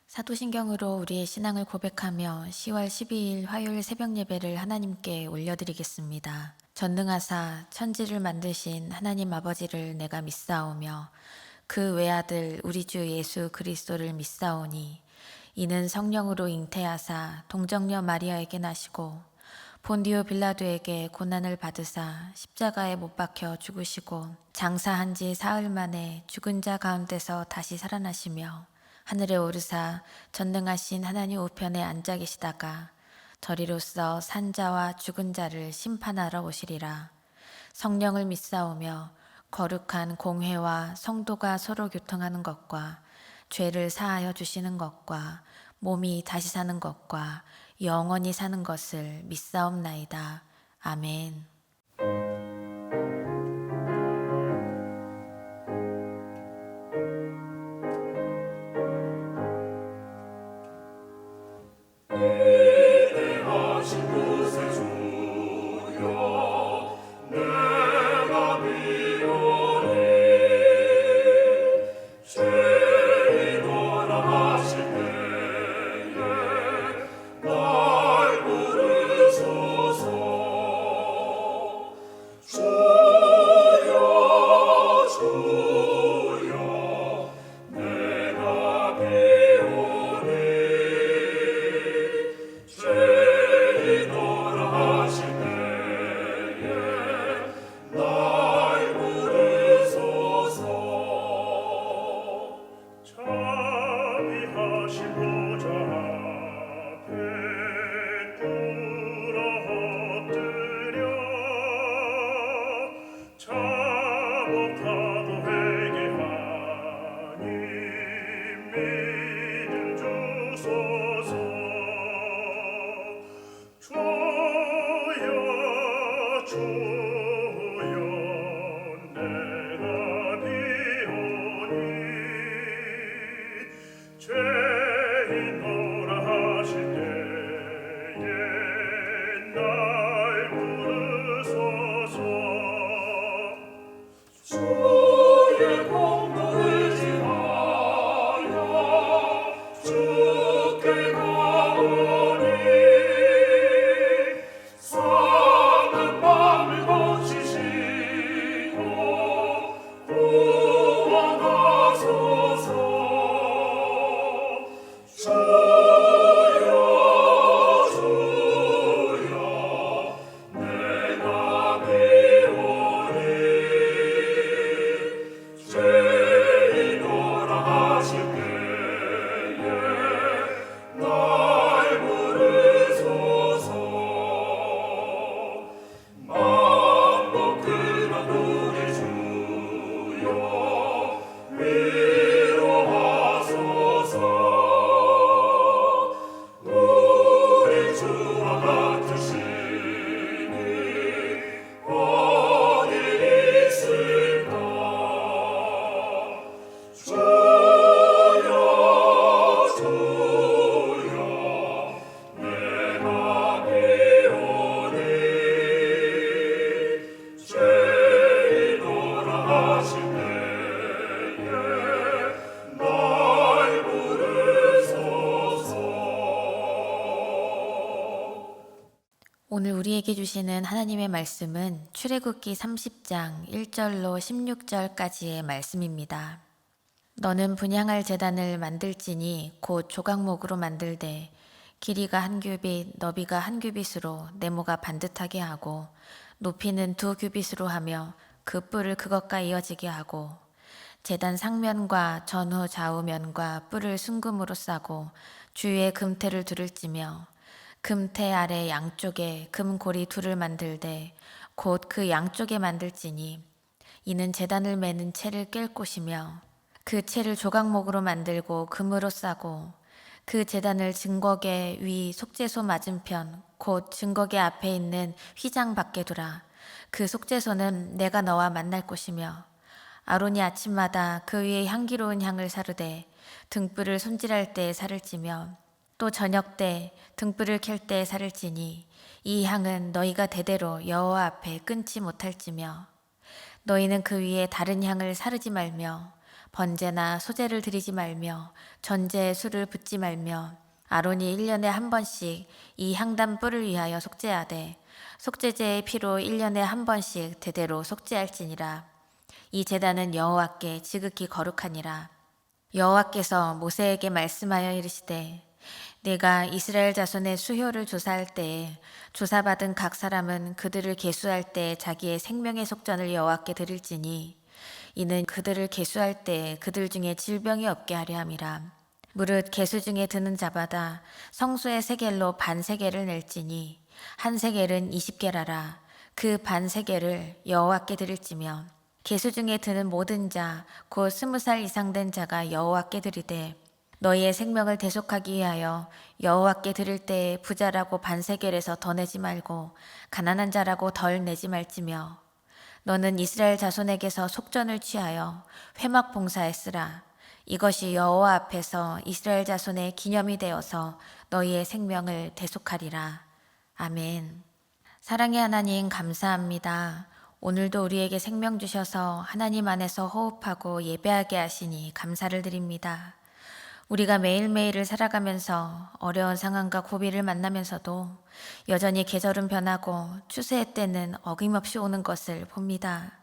사도신경으로 우리의 신앙을 고백하며 10월 12일 화요일 새벽 예배를 하나님께 올려드리겠습니다. 전능하사 천지를 만드신 하나님 아버지를 내가 믿사오며 그 외아들 우리 주 예수 그리스도를 믿사오니 이는 성령으로 잉태하사 동정녀 마리아에게 나시고 본디오 빌라도에게 고난을 받으사 십자가에 못 박혀 죽으시고 장사한 지 사흘 만에 죽은 자 가운데서 다시 살아나시며 하늘에 오르사 전능하신 하나님 우편에 앉아 계시다가 저리로서 산 자와 죽은 자를 심판하러 오시리라. 성령을 믿사오며 거룩한 공회와 성도가 서로 교통하는 것과 죄를 사하여 주시는 것과 몸이 다시 사는 것과 영원히 사는 것을 믿사옵나이다. 아멘. 위대하신 구세주여 내가 비오니 죄인오라 하실 때에 날 부르소서. 주여 주여 내가 비오니 죄인오라 하실 때에 날 부르소서. 자비하신 보좌 앞에 꿇어 엎드려 자복하고 회개하니 믿음 주소서. 주여 주여 내가 비오니 죄인오라 하실 때에 날 부르소서. 주의 공도 의지하여 주께 가오니 사는 밤을 고치시고 구원하소서. 주여 주여 내가 비오니 죄인오라 하실 때에 날 부르소서. 만복 근원 우리 주여 위로하소서. 우리 주와 같으시니 어디 있을까. 주여 주여 내가 비오니 죄인오라 하실 때에 날 부르소서. 오늘 우리에게 주시는 하나님의 말씀은 출애굽기 30장 1절로 16절까지의 말씀입니다. 너는 분향할 제단을 만들지니 곧 조각목으로 만들되 길이가 한 규빗 너비가 한 규빗으로 네모가 반듯하게 하고 높이는 2규빗으로 하며 그 뿔을 그것과 이어지게 하고 제단 상면과 전후 좌우면과 뿔을 순금으로 싸고 주위에 금태를 두를 찌며 금태 아래 양쪽에 금고리 둘을 만들되 곧 그 양쪽에 만들지니 이는 제단을 매는 채를 깰 곳이며 그 채를 조각목으로 만들고 금으로 싸고 그 제단을 증거계 위 속죄소 맞은편 곧 증거계 앞에 있는 휘장 밖에 두라. 그 속죄소는 내가 너와 만날 곳이며 아론이 아침마다 그 위에 향기로운 향을 사르되 등불을 손질할 때 살을 찌며 또 저녁 때 등불을 켤 때 살을 찌니 이 향은 너희가 대대로 여호와 앞에 끊지 못할지며 너희는 그 위에 다른 향을 사르지 말며 번제나 소제를 드리지 말며 전제에 술을 붓지 말며 아론이 1년에 한 번씩 이 향단 뿔을 위하여 속죄하되 속죄제의 피로 1년에 한 번씩 대대로 속죄할지니라. 이 제단은 여호와께 지극히 거룩하니라. 여호와께서 모세에게 말씀하여 이르시되 내가 이스라엘 자손의 수효를 조사할 때에 조사받은 각 사람은 그들을 계수할 때 자기의 생명의 속전을 여호와께 드릴지니 이는 그들을 계수할 때 그들 중에 질병이 없게 하려 함이라. 무릇 계수 중에 드는 자마다 성수의 세겔로 반 세겔을 낼지니 한 세겔은 20게라라. 그 반 세겔을 여호와께 드릴지며 계수 중에 드는 모든 자 곧 20살 이상 된 자가 여호와께 드리되 너희의 생명을 대속하기 위하여 여호와께 드릴 때에 부자라고 반 세겔에서 더 내지 말고 가난한 자라고 덜 내지 말지며 너는 이스라엘 자손에게서 속전을 취하여 회막 봉사에 쓰라. 이것이 여호와 앞에서 이스라엘 자손의 기념이 되어서 너희의 생명을 대속하리라. 아멘. 사랑의 하나님 감사합니다. 오늘도 우리에게 생명 주셔서 하나님 안에서 호흡하고 예배하게 하시니 감사를 드립니다. 우리가 매일매일을 살아가면서 어려운 상황과 고비를 만나면서도 여전히 계절은 변하고 추수의 때는 어김없이 오는 것을 봅니다.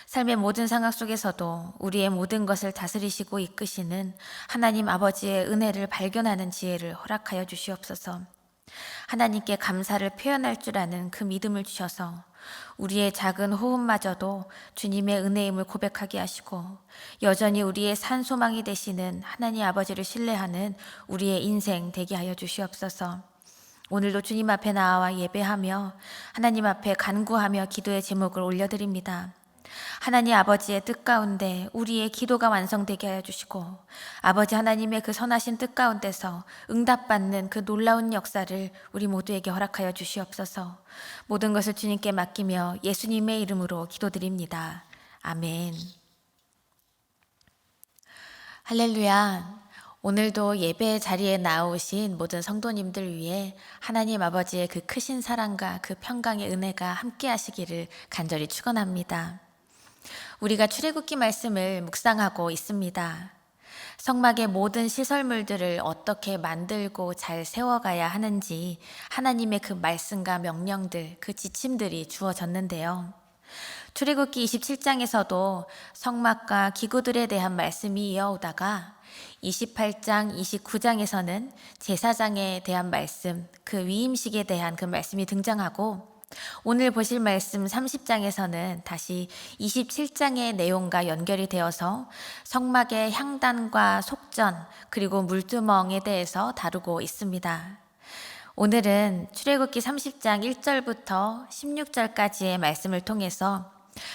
삶의 모든 상황 속에서도 우리의 모든 것을 다스리시고 이끄시는 하나님 아버지의 은혜를 발견하는 지혜를 허락하여 주시옵소서. 하나님께 감사를 표현할 줄 아는 그 믿음을 주셔서 우리의 작은 호흡마저도 주님의 은혜임을 고백하게 하시고 여전히 우리의 산소망이 되시는 하나님 아버지를 신뢰하는 우리의 인생 되게 하여 주시옵소서. 오늘도 주님 앞에 나와 예배하며 하나님 앞에 간구하며 기도의 제목을 올려드립니다. 하나님 아버지의 뜻 가운데 우리의 기도가 완성되게 하여 주시고 아버지 하나님의 그 선하신 뜻 가운데서 응답받는 그 놀라운 역사를 우리 모두에게 허락하여 주시옵소서. 모든 것을 주님께 맡기며 예수님의 이름으로 기도드립니다. 아멘. 할렐루야. 오늘도 예배 자리에 나오신 모든 성도님들 위해 하나님 아버지의 그 크신 사랑과 그 평강의 은혜가 함께 하시기를 간절히 축원합니다. 우리가 출애굽기 말씀을 묵상하고 있습니다. 성막의 모든 시설물들을 어떻게 만들고 잘 세워가야 하는지 하나님의 그 말씀과 명령들, 그 지침들이 주어졌는데요. 출애굽기 27장에서도 성막과 기구들에 대한 말씀이 이어오다가 28장, 29장에서는 제사장에 대한 말씀, 그 위임식에 대한 그 말씀이 등장하고 오늘 보실 말씀 30장에서는 다시 27장의 내용과 연결이 되어서 성막의 향단과 속전 그리고 물두멍에 대해서 다루고 있습니다. 오늘은 출애굽기 30장 1절부터 16절까지의 말씀을 통해서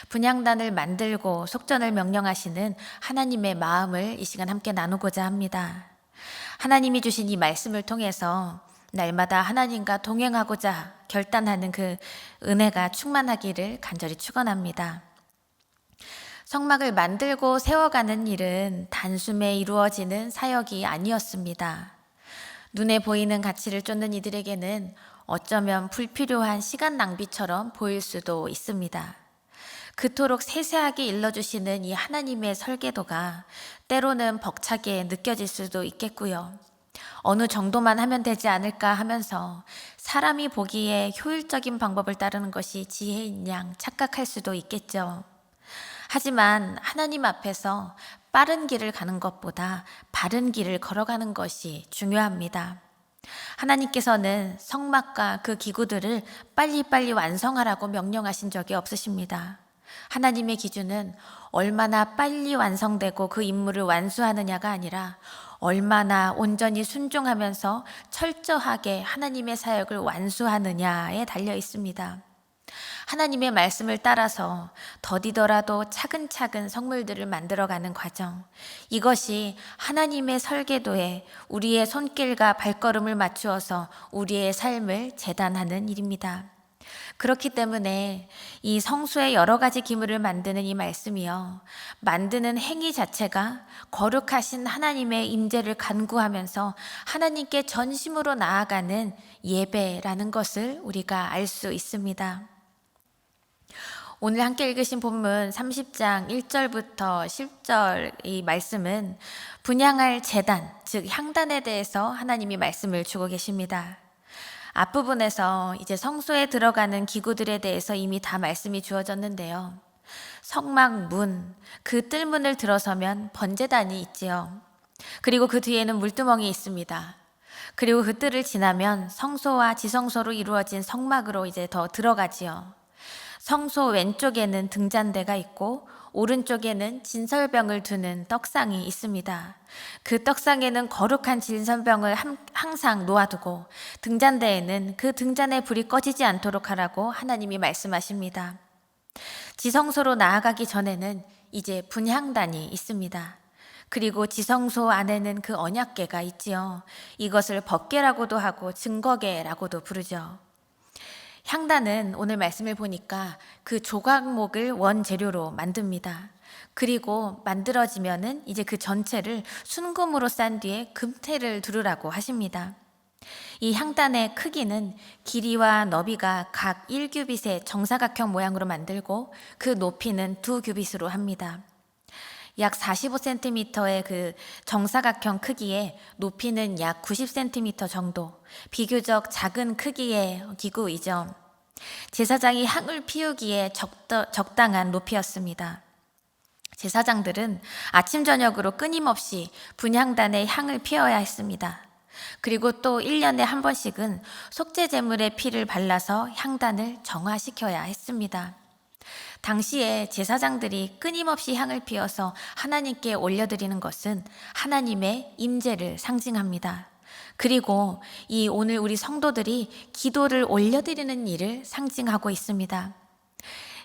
분향단을 만들고 속전을 명령하시는 하나님의 마음을 이 시간 함께 나누고자 합니다. 하나님이 주신 이 말씀을 통해서 날마다 하나님과 동행하고자 결단하는 그 은혜가 충만하기를 간절히 축원합니다. 성막을 만들고 세워가는 일은 단숨에 이루어지는 사역이 아니었습니다. 눈에 보이는 가치를 쫓는 이들에게는 어쩌면 불필요한 시간 낭비처럼 보일 수도 있습니다. 그토록 세세하게 일러주시는 이 하나님의 설계도가 때로는 벅차게 느껴질 수도 있겠고요. 어느 정도만 하면 되지 않을까 하면서 사람이 보기에 효율적인 방법을 따르는 것이 지혜인 양 착각할 수도 있겠죠. 하지만 하나님 앞에서 빠른 길을 가는 것보다 바른 길을 걸어가는 것이 중요합니다. 하나님께서는 성막과 그 기구들을 빨리빨리 완성하라고 명령하신 적이 없으십니다. 하나님의 기준은 얼마나 빨리 완성되고 그 임무를 완수하느냐가 아니라 얼마나 온전히 순종하면서 철저하게 하나님의 사역을 완수하느냐에 달려 있습니다. 하나님의 말씀을 따라서 더디더라도 차근차근 성물들을 만들어가는 과정, 이것이 하나님의 설계도에 우리의 손길과 발걸음을 맞추어서 우리의 삶을 재단하는 일입니다. 그렇기 때문에 이 성수의 여러 가지 기물을 만드는 이 말씀이요, 만드는 행위 자체가 거룩하신 하나님의 임재를 간구하면서 하나님께 전심으로 나아가는 예배라는 것을 우리가 알 수 있습니다. 오늘 함께 읽으신 본문 30장 1절부터 10절 이 말씀은 분향할 제단, 즉 향단에 대해서 하나님이 말씀을 주고 계십니다. 앞부분에서 이제 성소에 들어가는 기구들에 대해서 이미 다 말씀이 주어졌는데요. 성막 문, 그 뜰문을 들어서면 번제단이 있지요. 그리고 그 뒤에는 물두멍이 있습니다. 그리고 그 뜰을 지나면 성소와 지성소로 이루어진 성막으로 이제 더 들어가지요. 성소 왼쪽에는 등잔대가 있고 오른쪽에는 진설병을 두는 떡상이 있습니다. 그 떡상에는 거룩한 진설병을 항상 놓아두고 등잔대에는 그 등잔의 불이 꺼지지 않도록 하라고 하나님이 말씀하십니다. 지성소로 나아가기 전에는 이제 분향단이 있습니다. 그리고 지성소 안에는 그 언약궤가 있지요. 이것을 법궤라고도 하고 증거궤라고도 부르죠. 향단은 오늘 말씀을 보니까 그 조각목을 원재료로 만듭니다. 그리고 만들어지면은 이제 그 전체를 순금으로 싼 뒤에 금태를 두르라고 하십니다. 이 향단의 크기는 길이와 너비가 각 1규빗의 정사각형 모양으로 만들고 그 높이는 2규빗으로 합니다. 약 45cm의 그 정사각형 크기에 높이는 약 90cm 정도, 비교적 작은 크기의 기구이죠. 제사장이 향을 피우기에 적당한 높이였습니다. 제사장들은 아침 저녁으로 끊임없이 분향단에 향을 피워야 했습니다. 그리고 또 1년에 한 번씩은 속죄 제물의 피를 발라서 향단을 정화시켜야 했습니다. 당시에 제사장들이 끊임없이 향을 피워서 하나님께 올려드리는 것은 하나님의 임재를 상징합니다. 그리고 이 오늘 우리 성도들이 기도를 올려드리는 일을 상징하고 있습니다.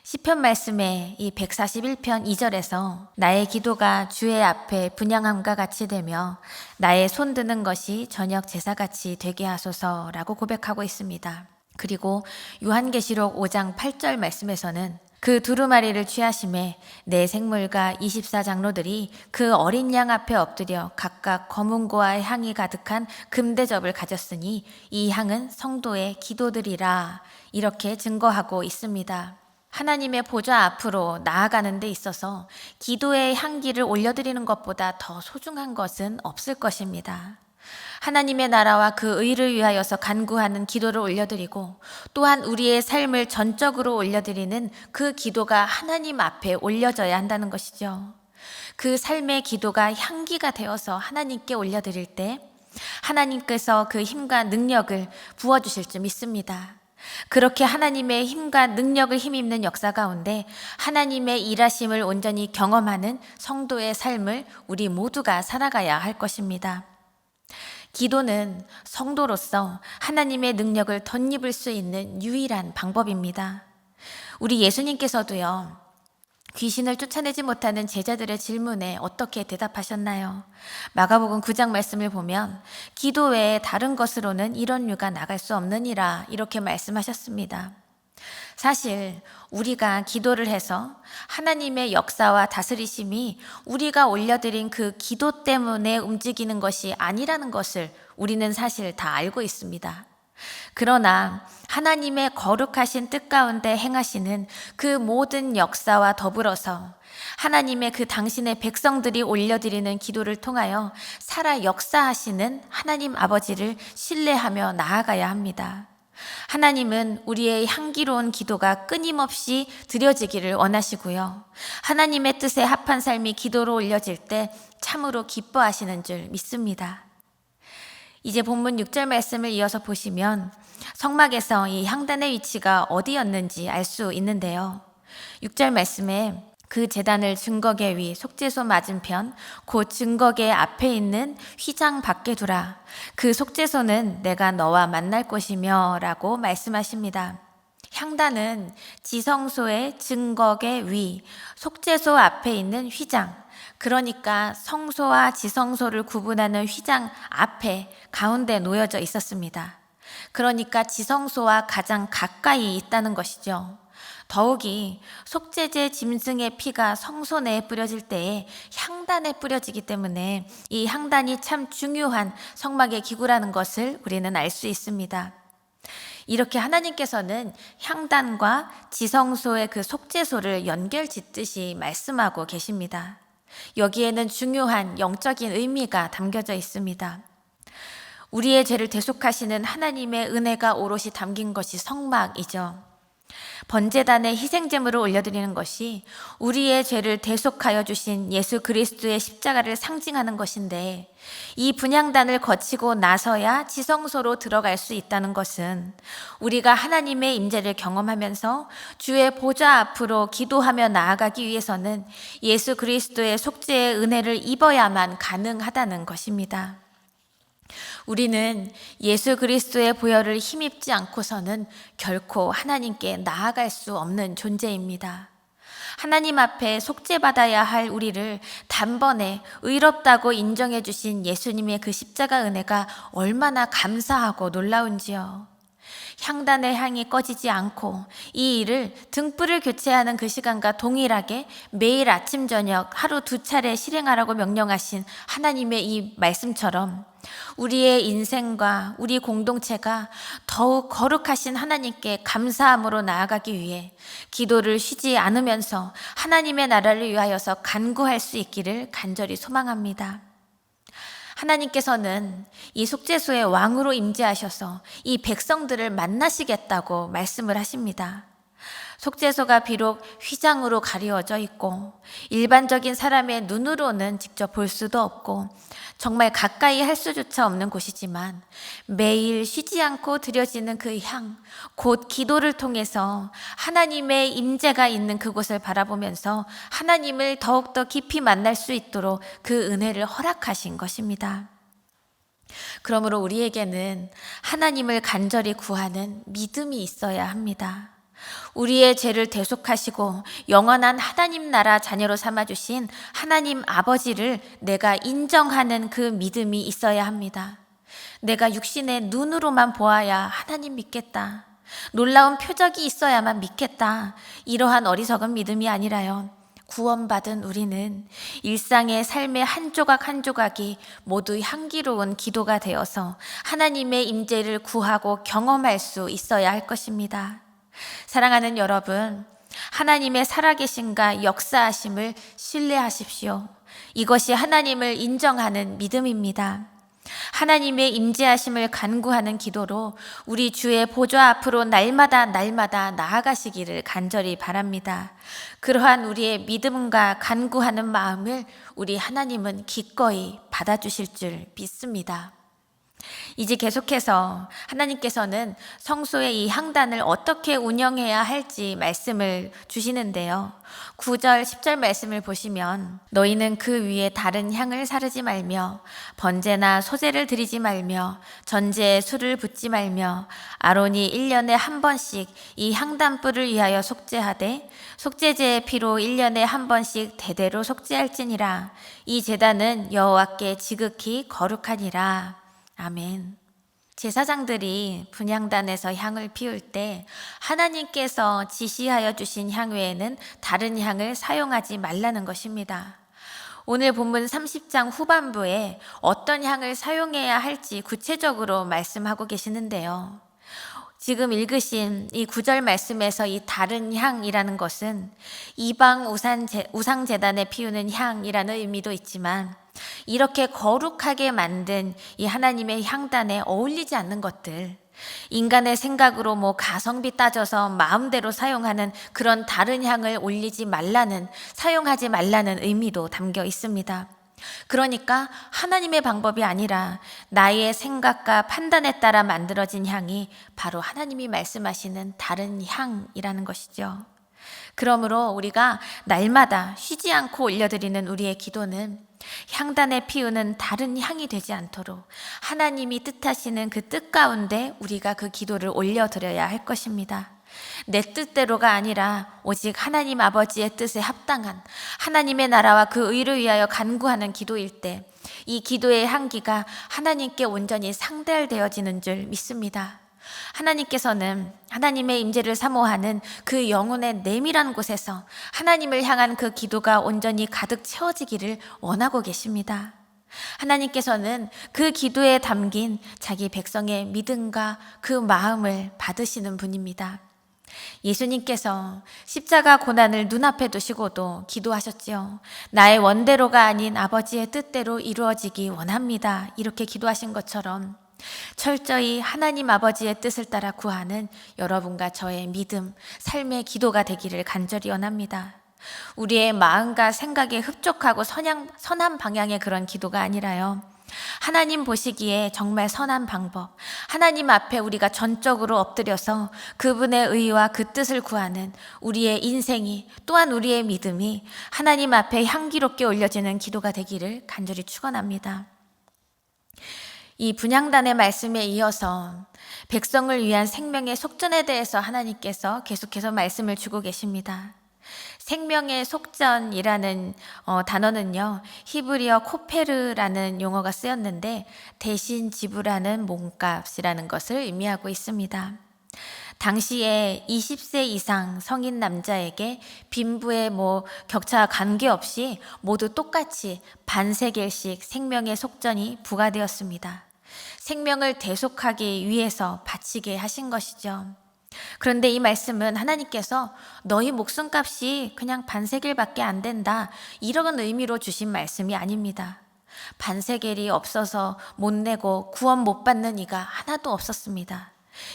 시편 말씀에 이 141편 2절에서 나의 기도가 주의 앞에 분향함과 같이 되며 나의 손 드는 것이 저녁 제사같이 되게 하소서라고 고백하고 있습니다. 그리고 요한계시록 5장 8절 말씀에서는 그 두루마리를 취하심에 내 생물과 24장로들이 그 어린 양 앞에 엎드려 각각 검은고와 향이 가득한 금대접을 가졌으니 이 향은 성도의 기도들이라 이렇게 증거하고 있습니다. 하나님의 보좌 앞으로 나아가는 데 있어서 기도의 향기를 올려드리는 것보다 더 소중한 것은 없을 것입니다. 하나님의 나라와 그 의를 위하여서 간구하는 기도를 올려드리고 또한 우리의 삶을 전적으로 올려드리는 그 기도가 하나님 앞에 올려져야 한다는 것이죠. 그 삶의 기도가 향기가 되어서 하나님께 올려드릴 때 하나님께서 그 힘과 능력을 부어주실 줄 믿습니다. 그렇게 하나님의 힘과 능력을 힘입는 역사 가운데 하나님의 일하심을 온전히 경험하는 성도의 삶을 우리 모두가 살아가야 할 것입니다. 기도는 성도로서 하나님의 능력을 덧입을 수 있는 유일한 방법입니다. 우리 예수님께서도요, 귀신을 쫓아내지 못하는 제자들의 질문에 어떻게 대답하셨나요? 마가복음 9장 말씀을 보면 기도 외에 다른 것으로는 이런 류가 나갈 수 없느니라 이렇게 말씀하셨습니다. 사실 우리가 기도를 해서 하나님의 역사와 다스리심이 우리가 올려드린 그 기도 때문에 움직이는 것이 아니라는 것을 우리는 사실 다 알고 있습니다. 그러나 하나님의 거룩하신 뜻 가운데 행하시는 그 모든 역사와 더불어서 하나님의 그 당신의 백성들이 올려드리는 기도를 통하여 살아 역사하시는 하나님 아버지를 신뢰하며 나아가야 합니다. 하나님은 우리의 향기로운 기도가 끊임없이 드려지기를 원하시고요. 하나님의 뜻에 합한 삶이 기도로 올려질 때 참으로 기뻐하시는 줄 믿습니다. 이제 본문 6절 말씀을 이어서 보시면 성막에서 이 향단의 위치가 어디였는지 알 수 있는데요. 6절 말씀에 그 제단을 증거궤 위 속죄소 맞은편 곧 증거궤 앞에 있는 휘장 밖에 두라. 그 속죄소는 내가 너와 만날 곳이며 라고 말씀하십니다. 향단은 지성소의 증거궤 위 속죄소 앞에 있는 휘장, 그러니까 성소와 지성소를 구분하는 휘장 앞에 가운데 놓여져 있었습니다. 그러니까 지성소와 가장 가까이 있다는 것이죠. 더욱이 속죄제 짐승의 피가 성소 내에 뿌려질 때에 향단에 뿌려지기 때문에 이 향단이 참 중요한 성막의 기구라는 것을 우리는 알 수 있습니다. 이렇게 하나님께서는 향단과 지성소의 그 속죄소를 연결짓듯이 말씀하고 계십니다. 여기에는 중요한 영적인 의미가 담겨져 있습니다. 우리의 죄를 대속하시는 하나님의 은혜가 오롯이 담긴 것이 성막이죠. 번제단에 희생제물을 올려드리는 것이 우리의 죄를 대속하여 주신 예수 그리스도의 십자가를 상징하는 것인데, 이 분향단을 거치고 나서야 지성소로 들어갈 수 있다는 것은 우리가 하나님의 임재를 경험하면서 주의 보좌 앞으로 기도하며 나아가기 위해서는 예수 그리스도의 속죄의 은혜를 입어야만 가능하다는 것입니다. 우리는 예수 그리스도의 보혈을 힘입지 않고서는 결코 하나님께 나아갈 수 없는 존재입니다. 하나님 앞에 속죄받아야 할 우리를 단번에 의롭다고 인정해 주신 예수님의 그 십자가 은혜가 얼마나 감사하고 놀라운지요. 향단의 향이 꺼지지 않고 이 일을 등불을 교체하는 그 시간과 동일하게 매일 아침 저녁 하루 2차례 실행하라고 명령하신 하나님의 이 말씀처럼 우리의 인생과 우리 공동체가 더욱 거룩하신 하나님께 감사함으로 나아가기 위해 기도를 쉬지 않으면서 하나님의 나라를 위하여서 간구할 수 있기를 간절히 소망합니다. 하나님께서는 이 속죄소의 왕으로 임재하셔서 이 백성들을 만나시겠다고 말씀을 하십니다. 속죄소가 비록 휘장으로 가리워져 있고 일반적인 사람의 눈으로는 직접 볼 수도 없고 정말 가까이 할 수조차 없는 곳이지만 매일 쉬지 않고 드려지는 그 향, 곧 기도를 통해서 하나님의 임재가 있는 그곳을 바라보면서 하나님을 더욱더 깊이 만날 수 있도록 그 은혜를 허락하신 것입니다. 그러므로 우리에게는 하나님을 간절히 구하는 믿음이 있어야 합니다. 우리의 죄를 대속하시고 영원한 하나님 나라 자녀로 삼아주신 하나님 아버지를 내가 인정하는 그 믿음이 있어야 합니다. 내가 육신의 눈으로만 보아야 하나님 믿겠다, 놀라운 표적이 있어야만 믿겠다, 이러한 어리석은 믿음이 아니라요, 구원받은 우리는 일상의 삶의 한 조각 한 조각이 모두 향기로운 기도가 되어서 하나님의 임재를 구하고 경험할 수 있어야 할 것입니다. 사랑하는 여러분, 하나님의 살아계심과 역사하심을 신뢰하십시오. 이것이 하나님을 인정하는 믿음입니다. 하나님의 임재하심을 간구하는 기도로 우리 주의 보좌 앞으로 날마다 나아가시기를 간절히 바랍니다. 그러한 우리의 믿음과 간구하는 마음을 우리 하나님은 기꺼이 받아주실 줄 믿습니다. 이제 계속해서 하나님께서는 성소의 이 향단을 어떻게 운영해야 할지 말씀을 주시는데요. 9절, 10절 말씀을 보시면 너희는 그 위에 다른 향을 사르지 말며 번제나 소제를 드리지 말며 전제에 술을 붓지 말며 아론이 1년에 한 번씩 이 향단불을 위하여 속죄하되 속죄제의 피로 1년에 한 번씩 대대로 속죄할지니라. 이 제단은 여호와께 지극히 거룩하니라. 아멘. 제사장들이 분향단에서 향을 피울 때 하나님께서 지시하여 주신 향 외에는 다른 향을 사용하지 말라는 것입니다. 오늘 본문 30장 후반부에 어떤 향을 사용해야 할지 구체적으로 말씀하고 계시는데요. 지금 읽으신 이 9절 말씀에서 이 다른 향이라는 것은 이방 우상제단에 피우는 향이라는 의미도 있지만 이렇게 거룩하게 만든 이 하나님의 향단에 어울리지 않는 것들, 인간의 생각으로 가성비 따져서 마음대로 사용하는 그런 다른 향을 사용하지 말라는 의미도 담겨 있습니다. 그러니까 하나님의 방법이 아니라 나의 생각과 판단에 따라 만들어진 향이 바로 하나님이 말씀하시는 다른 향이라는 것이죠. 그러므로 우리가 날마다 쉬지 않고 올려드리는 우리의 기도는 향단에 피우는 다른 향이 되지 않도록 하나님이 뜻하시는 그 뜻 가운데 우리가 그 기도를 올려드려야 할 것입니다. 내 뜻대로가 아니라 오직 하나님 아버지의 뜻에 합당한 하나님의 나라와 그 의를 위하여 간구하는 기도일 때 이 기도의 향기가 하나님께 온전히 상달되어지는 줄 믿습니다. 하나님께서는 하나님의 임재를 사모하는 그 영혼의 내밀한 곳에서 하나님을 향한 그 기도가 온전히 가득 채워지기를 원하고 계십니다. 하나님께서는 그 기도에 담긴 자기 백성의 믿음과 그 마음을 받으시는 분입니다. 예수님께서 십자가 고난을 눈앞에 두시고도 기도하셨지요. 나의 원대로가 아닌 아버지의 뜻대로 이루어지기 원합니다. 이렇게 기도하신 것처럼 철저히 하나님 아버지의 뜻을 따라 구하는 여러분과 저의 믿음, 삶의 기도가 되기를 간절히 원합니다. 우리의 마음과 생각에 흡족하고 선한 방향의 그런 기도가 아니라요. 하나님 보시기에 정말 선한 방법, 하나님 앞에 우리가 전적으로 엎드려서 그분의 의와 그 뜻을 구하는 우리의 인생이, 또한 우리의 믿음이 하나님 앞에 향기롭게 올려지는 기도가 되기를 간절히 축원합니다. 이 분향단의 말씀에 이어서 백성을 위한 생명의 속전에 대해서 하나님께서 계속해서 말씀을 주고 계십니다. 생명의 속전이라는 단어는요, 히브리어 코페르라는 용어가 쓰였는데 대신 지불하는 몸값이라는 것을 의미하고 있습니다. 당시에 20세 이상 성인 남자에게 빈부의 격차와 관계없이 모두 똑같이 반세겔씩 생명의 속전이 부과되었습니다. 생명을 대속하기 위해서 바치게 하신 것이죠. 그런데 이 말씀은 하나님께서 너희 목숨값이 그냥 반세겔밖에 안 된다, 이런 의미로 주신 말씀이 아닙니다. 반세겔이 없어서 못 내고 구원 못 받는 이가 하나도 없었습니다.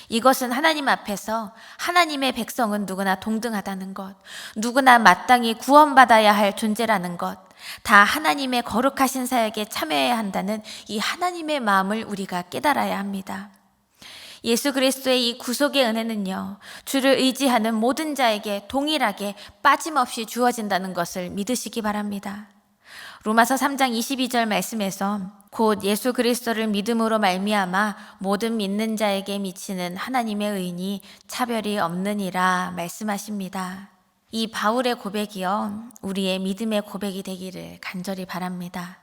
이것은 하나님 앞에서 하나님의 백성은 누구나 동등하다는 것, 누구나 마땅히 구원받아야 할 존재라는 것, 다 하나님의 거룩하신 사역에 참여해야 한다는 이 하나님의 마음을 우리가 깨달아야 합니다. 예수 그리스도의 이 구속의 은혜는요, 주를 의지하는 모든 자에게 동일하게 빠짐없이 주어진다는 것을 믿으시기 바랍니다. 로마서 3장 22절 말씀에서 곧 예수 그리스도를 믿음으로 말미암아 모든 믿는 자에게 미치는 하나님의 의인이 차별이 없느니라 말씀하십니다. 이 바울의 고백이요, 우리의 믿음의 고백이 되기를 간절히 바랍니다.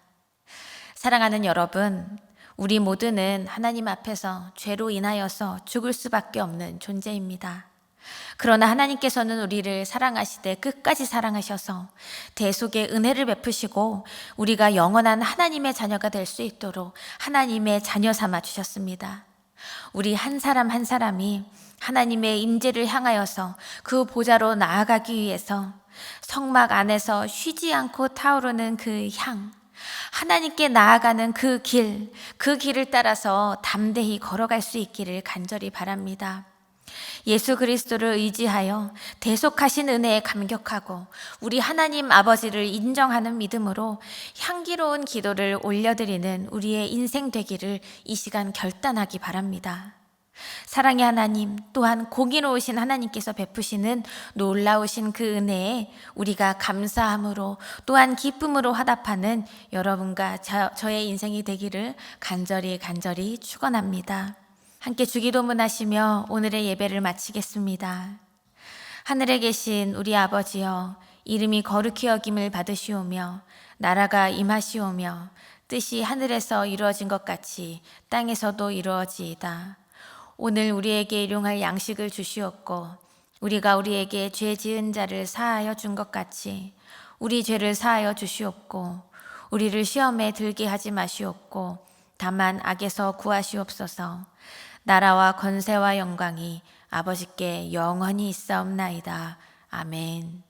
사랑하는 여러분, 우리 모두는 하나님 앞에서 죄로 인하여서 죽을 수밖에 없는 존재입니다. 그러나 하나님께서는 우리를 사랑하시되 끝까지 사랑하셔서 대속의 은혜를 베푸시고 우리가 영원한 하나님의 자녀가 될 수 있도록 하나님의 자녀 삼아 주셨습니다. 우리 한 사람 한 사람이 하나님의 임재를 향하여서 그 보좌로 나아가기 위해서 성막 안에서 쉬지 않고 타오르는 그 향, 하나님께 나아가는 그 길을 따라서 담대히 걸어갈 수 있기를 간절히 바랍니다. 예수 그리스도를 의지하여 대속하신 은혜에 감격하고 우리 하나님 아버지를 인정하는 믿음으로 향기로운 기도를 올려드리는 우리의 인생 되기를 이 시간 결단하기 바랍니다. 사랑의 하나님, 또한 공의로우신 하나님께서 베푸시는 놀라우신 그 은혜에 우리가 감사함으로 또한 기쁨으로 화답하는 여러분과 저의 인생이 되기를 간절히 축원합니다. 함께 주기도문 하시며 오늘의 예배를 마치겠습니다. 하늘에 계신 우리 아버지여, 이름이 거룩히 여김을 받으시오며 나라가 임하시오며 뜻이 하늘에서 이루어진 것 같이 땅에서도 이루어지이다. 오늘 우리에게 일용할 양식을 주시옵고 우리가 우리에게 죄 지은 자를 사하여 준 것 같이 우리 죄를 사하여 주시옵고 우리를 시험에 들게 하지 마시옵고 다만 악에서 구하시옵소서. 나라와 권세와 영광이 아버지께 영원히 있사옵나이다. 아멘.